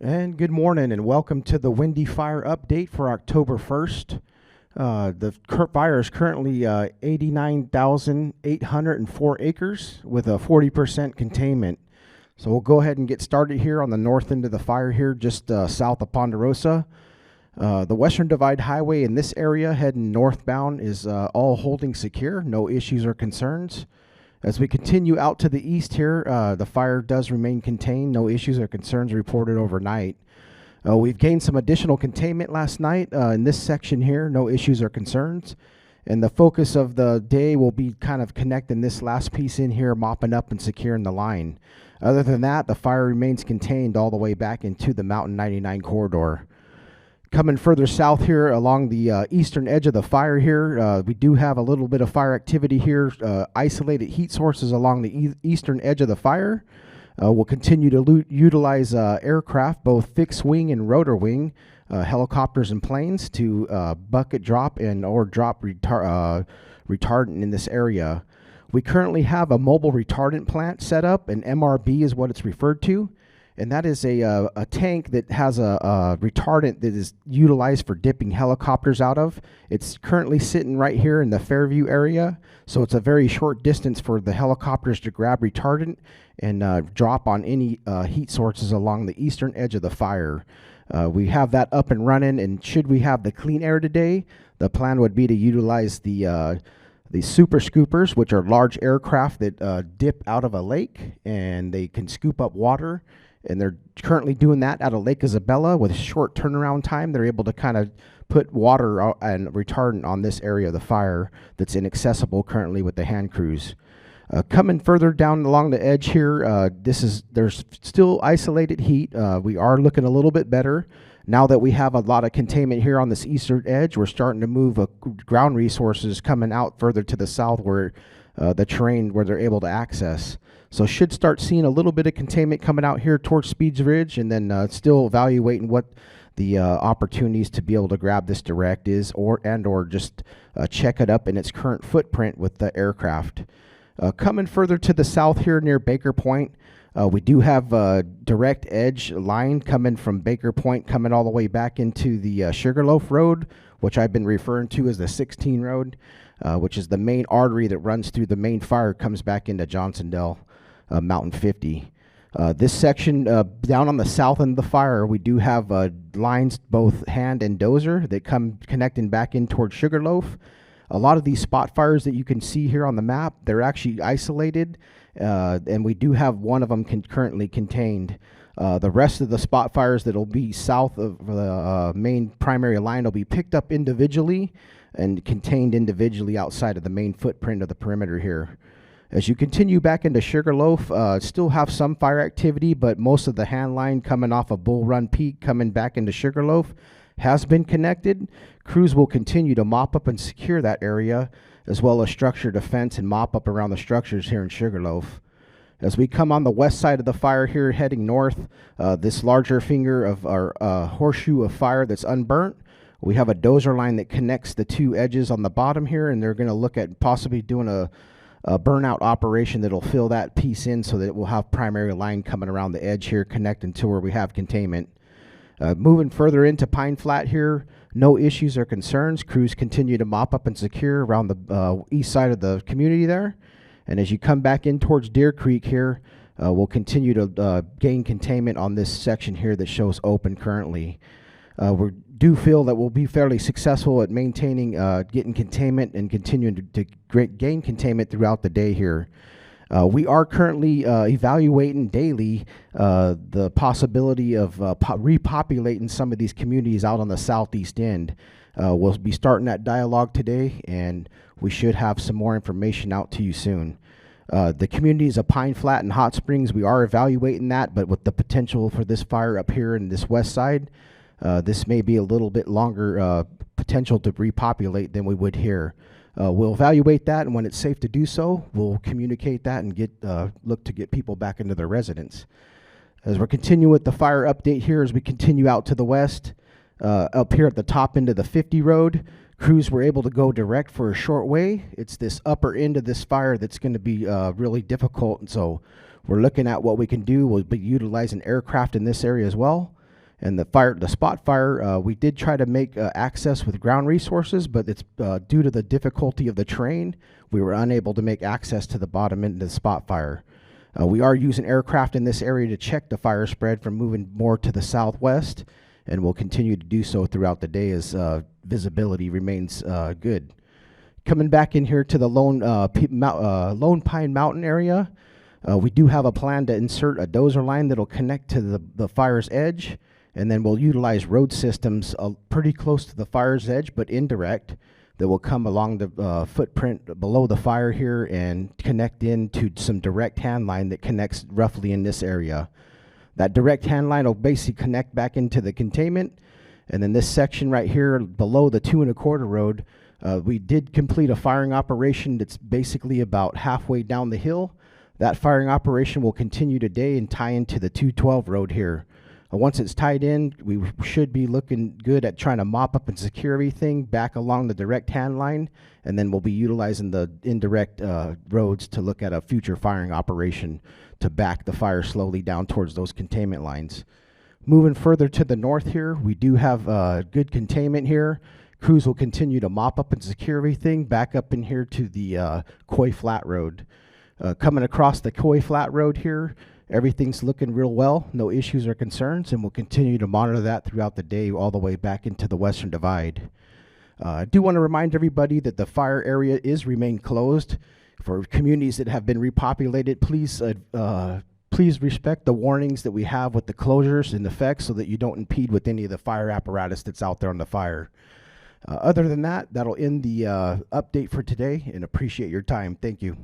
And good morning and welcome to the Windy Fire update for October 1st. The fire is currently 89,804 acres with a 40% containment. So we'll go ahead and get started here on the north end of the fire here, just south of Ponderosa. The Western Divide Highway in this area heading northbound is all holding secure, no issues or concerns. As we continue out to the east here, the fire does remain contained. No issues or concerns reported overnight. We've gained some additional containment last night in this section here. No issues or concerns. And the focus of the day will be kind of connecting this last piece in here, mopping up and securing the line. Other than that, the fire remains contained all the way back into the Mountain 99 corridor. Coming further south here along the eastern edge of the fire here, we do have a little bit of fire activity here, isolated heat sources along the eastern edge of the fire. We'll continue to utilize aircraft, both fixed wing and rotor wing, helicopters and planes to bucket drop and or drop retardant in this area. We currently have a mobile retardant plant set up, an MRB is what it's referred to. And that is a tank that has a retardant that is utilized for dipping helicopters out of. It's currently sitting right here in the Fairview area, so it's a very short distance for the helicopters to grab retardant and drop on any heat sources along the eastern edge of the fire. We have that up and running, and should we have the clean air today, the plan would be to utilize the super scoopers, which are large aircraft that dip out of a lake, and they can scoop up water. And they're currently doing that out of Lake Isabella with short turnaround time. They're able to kind of put water and retardant on this area of the fire that's inaccessible currently with the hand crews. Coming further down along the edge here, there's still isolated heat. We are looking a little bit better. Now that we have a lot of containment here on this eastern edge, we're starting to move ground resources coming out further to the south where the terrain where they're able to access. So should start seeing a little bit of containment coming out here towards Speeds Ridge, and then still evaluating what the opportunities to be able to grab this direct is, or just check it up in its current footprint with the aircraft. Coming further to the south here near Baker Point, we do have a direct edge line coming from Baker Point, coming all the way back into the Sugarloaf Road, which I've been referring to as the 16 Road, which is the main artery that runs through the main fire, comes back into Johnsondale. Mountain 50. This section down on the south end of the fire, we do have lines, both hand and dozer, that come connecting back in towards Sugarloaf. A lot of these spot fires that you can see here on the map, they're actually isolated, and we do have one of them currently contained. The rest of the spot fires that will be south of the main primary line will be picked up individually and contained individually outside of the main footprint of the perimeter here. As you continue back into Sugarloaf, still have some fire activity, but most of the hand line coming off of Bull Run Peak coming back into Sugarloaf has been connected. Crews will continue to mop up and secure that area, as well as structure defense and mop up around the structures here in Sugarloaf. As we come on the west side of the fire here, heading north, this larger finger of our horseshoe of fire that's unburnt, we have a dozer line that connects the two edges on the bottom here, and they're going to look at possibly doing a burnout operation that'll fill that piece in so that it will have primary line coming around the edge here, connecting to where we have containment. Moving further into Pine Flat here, no issues or concerns. Crews continue to mop up and secure around the east side of the community there. And as you come back in towards Deer Creek here, we'll continue to gain containment on this section here that shows open currently. We do feel that we'll be fairly successful at maintaining, getting containment and continuing to gain containment throughout the day here. We are currently evaluating daily the possibility of repopulating some of these communities out on the southeast end. We'll be starting that dialogue today, and we should have some more information out to you soon. The communities of Pine Flat and Hot Springs, we are evaluating that, but with the potential for this fire up here in this west side, this may be a little bit longer potential to repopulate than we would here. We'll evaluate that, and when it's safe to do so, we'll communicate that and look to get people back into their residence. As we're continuing with the fire update here, as we continue out to the west, up here at the top end of the 50 road, crews were able to go direct for a short way. It's this upper end of this fire that's going to be really difficult, and so we're looking at what we can do. We'll be utilizing aircraft in this area as well. And the spot fire, we did try to make access with ground resources, but it's due to the difficulty of the terrain, we were unable to make access to the bottom end of the spot fire. We are using aircraft in this area to check the fire spread from moving more to the southwest, and we'll continue to do so throughout the day as visibility remains good. Coming back in here to the Lone Pine Mountain area, we do have a plan to insert a dozer line that'll connect to the fire's edge, and then we'll utilize road systems pretty close to the fire's edge, but indirect, that will come along the footprint below the fire here and connect into some direct hand line that connects roughly in this area. That direct hand line will basically connect back into the containment, and then this section right here below the 2 1/4 road, we did complete a firing operation that's basically about halfway down the hill. That firing operation will continue today and tie into the 212 road here. Once it's tied in, we should be looking good at trying to mop up and secure everything back along the direct hand line, and then we'll be utilizing the indirect roads to look at a future firing operation to back the fire slowly down towards those containment lines. Moving further to the north here, we do have good containment here. Crews will continue to mop up and secure everything back up in here to the Coy Flat Road. Coming across the Coy Flat Road here, everything's looking real well, no issues or concerns, and we'll continue to monitor that throughout the day all the way back into the Western Divide. I do want to remind everybody that the fire area is remain closed. For communities that have been repopulated, please respect the warnings that we have with the closures in effect so that you don't impede with any of the fire apparatus that's out there on the fire. Other than that, that'll end the update for today, and appreciate your time. Thank you.